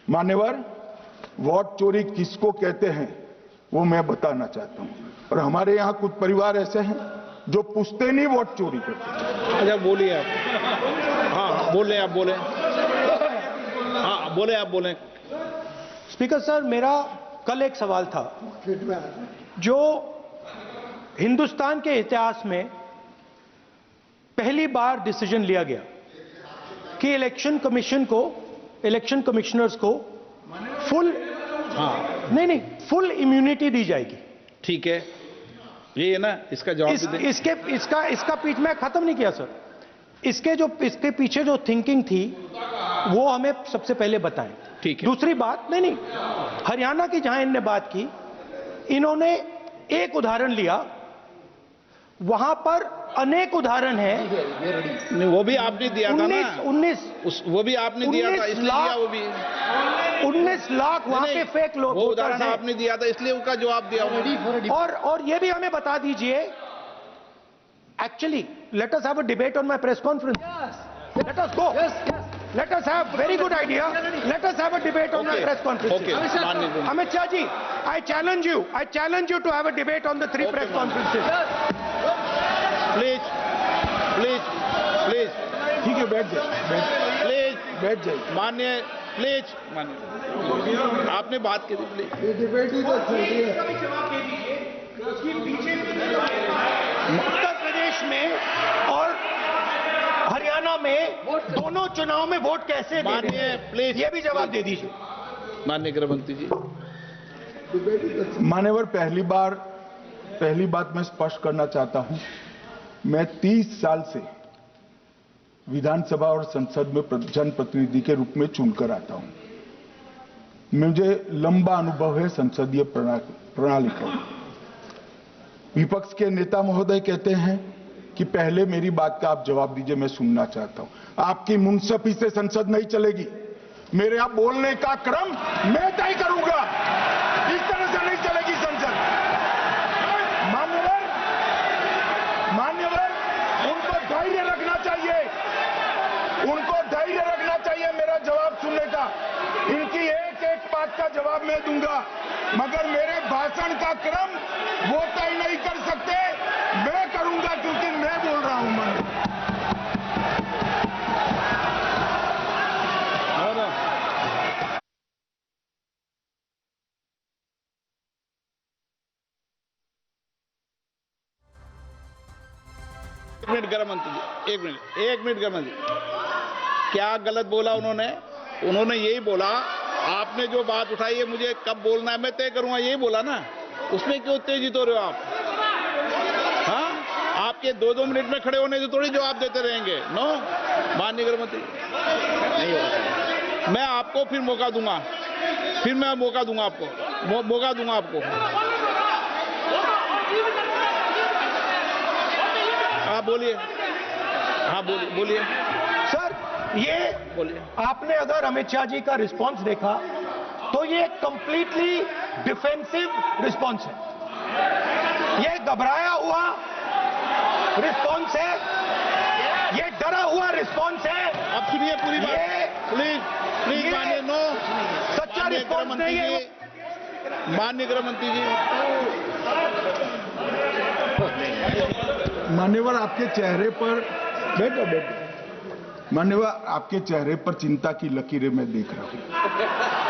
मान्यवर, वोट चोरी किसको कहते हैं वो मैं बताना चाहता हूं। और हमारे यहाँ कुछ परिवार ऐसे हैं जो पूछते नहीं, वोट चोरी करते हैं। अच्छा, बोलिए आप। हाँ, बोले आप, बोले। हाँ, बोले आप, बोले। स्पीकर सर, मेरा कल एक सवाल था जो हिंदुस्तान के इतिहास में पहली बार डिसीजन लिया गया कि इलेक्शन कमीशन को, इलेक्शन कमिश्नर्स को फुल फुल इम्यूनिटी दी जाएगी। ठीक है, ये है ना, इसका जवाब इसका पीछ मैं खत्म नहीं किया सर। इसके पीछे जो थिंकिंग थी वो हमें सबसे पहले बताएं। ठीक है। दूसरी बात, नहीं, हरियाणा की जहां इन्होंने बात की, इन्होंने एक उदाहरण लिया, वहां पर अनेक उदाहरण हैं। वो भी आपने दिया था ना, 19 वो भी आपने दिया था, इसलिए दिया वो भी। 19 लाख वहां पे फेक लोग, वो उदाहरण आपने दिया था, इसलिए उसका जवाब दिया। और ये भी हमें बता दीजिए, actually let us have a debate on my press conference. Let us go, let us have very good idea, let us have a debate on the press conferences. Amit Shah ji, I challenge you to have a debate on the 3 press conferences. Please. ठीक है, बैठ जाइए, please बैठ जाइए। माननीय, please माननीय, आपने बात की थी, प्लीज। डिबेट ही तो चल रही है। उत्तर प्रदेश में और हरियाणा में दोनों चुनाव में वोट कैसे दे रहे हैं? प्लीज ये भी जवाब दे दीजिए। माननीय गृह मंत्री जी। मान्यवर, पहली बात मैं स्पष्ट करना चाहता हूं, मैं 30 साल से विधानसभा और संसद में जनप्रतिनिधि के रूप में चुनकर आता हूं। मुझे लंबा अनुभव है संसदीय प्रणाली का। विपक्ष के नेता महोदय कहते हैं कि पहले मेरी बात का आप जवाब दीजिए, मैं सुनना चाहता हूं। आपकी मुंसफी से संसद नहीं चलेगी। मेरे आप बोलने का क्रम मैं तय करूंगा, इस तरह से नहीं चलेगी संसद। मान्यवर, उनको धैर्य रखना चाहिए, मेरा जवाब सुनने का। इनकी एक एक बात का जवाब मैं दूंगा, मगर मेरे भाषण का क्रम वो तय नहीं कर सकते, मैं करूंगा, क्योंकि मैं बोल रहा हूं। एक मिनट गृह मंत्री जी, एक मिनट गृह मंत्री, क्या गलत बोला उन्होंने यही बोला, आपने जो बात उठाई है मुझे कब बोलना है मैं तय करूंगा, यही बोला ना। उसमें क्यों उत्तेजित हो रहे हो आप? हाँ, आपके 2-2 मिनट में खड़े होने से थोड़ी जवाब देते रहेंगे। नो, माननीय गृह मंत्री, नहीं होगा। मैं आपको फिर मौका दूंगा, आपको। हाँ, बोलिए। हाँ, बोलिए सर, ये बोलिए। आपने अगर अमित शाह जी का रिस्पांस देखा तो ये कंप्लीटली डिफेंसिव रिस्पांस है। ये घबराया हुआ रिस्पांस है, ये डरा हुआ रिस्पांस है। अब सुनिए पूरी बात, प्लीज मानिए। नो, सच्चा रिस्पांस नहीं है। माननीय गृह मंत्री जी, मान्यवर, आपके चेहरे पर बैठो। मान्यवर, आपके चेहरे पर चिंता की लकीरें मैं देख रहा हूं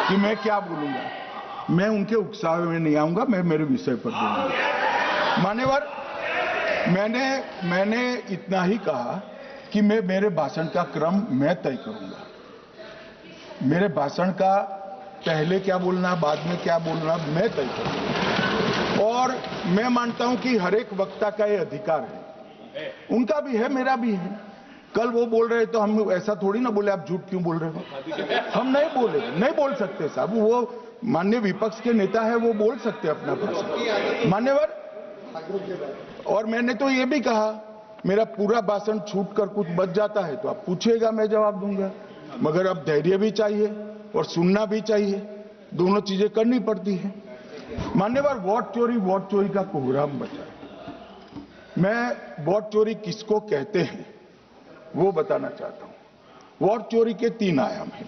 कि मैं क्या बोलूंगा। मैं उनके उकसावे में नहीं आऊंगा, मैं मेरे विषय पर बोलूंगा। मान्यवर, मैंने इतना ही कहा कि मेरे भाषण का क्रम मैं तय करूंगा। मेरे भाषण का पहले क्या बोलना, बाद में क्या बोलना, मैं तय करूंगा। और मैं मानता हूं कि हर एक वक्ता का ये अधिकार है, उनका भी है, मेरा भी है। कल वो बोल रहे तो हम ऐसा थोड़ी ना बोले आप झूठ क्यों बोल रहे हो। हम नहीं बोल सकते साहब, वो माननीय विपक्ष के नेता है, वो बोल सकते अपना भाषण। मान्यवर, और मैंने तो ये भी कहा, मेरा पूरा भाषण छूट कर कुछ बच जाता है तो आप पूछिएगा, मैं जवाब दूंगा। मगर अब धैर्य भी चाहिए और सुनना भी चाहिए, दोनों चीजें करनी पड़ती है। मान्यवर, वोट चोरी का कोहराम बचा है। मैं वोट चोरी किसको कहते हैं वो बताना चाहता हूं। वोट चोरी के 3 आयाम हैं।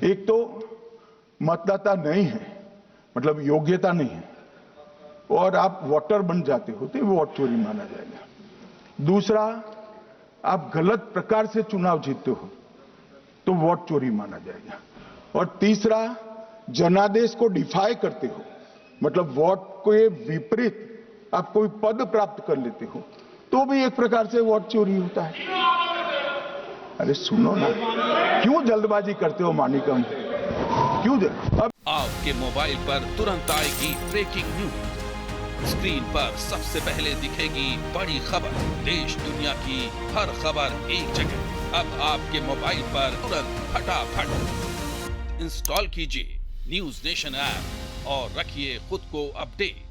एक तो मतदाता नहीं है, मतलब योग्यता नहीं है, और आप वोटर बन जाते हो तो वोट चोरी माना जाएगा। दूसरा, आप गलत प्रकार से चुनाव जीतते हो तो वोट चोरी माना जाएगा। और तीसरा, जनादेश को डिफाई करते हो, मतलब वोट के विपरीत आप कोई पद प्राप्त कर लेते हो तो भी एक प्रकार से वोट चोरी होता है। अरे सुनो ना, क्यों जल्दबाजी करते हो मानिकम, क्यों अब आपके मोबाइल पर तुरंत आएगी ब्रेकिंग न्यूज। स्क्रीन पर सबसे पहले दिखेगी बड़ी खबर, देश दुनिया की हर खबर एक जगह। अब आपके मोबाइल पर तुरंत फटाफट इंस्टॉल कीजिए न्यूज नेशन ऐप और रखिए खुद को अपडेट।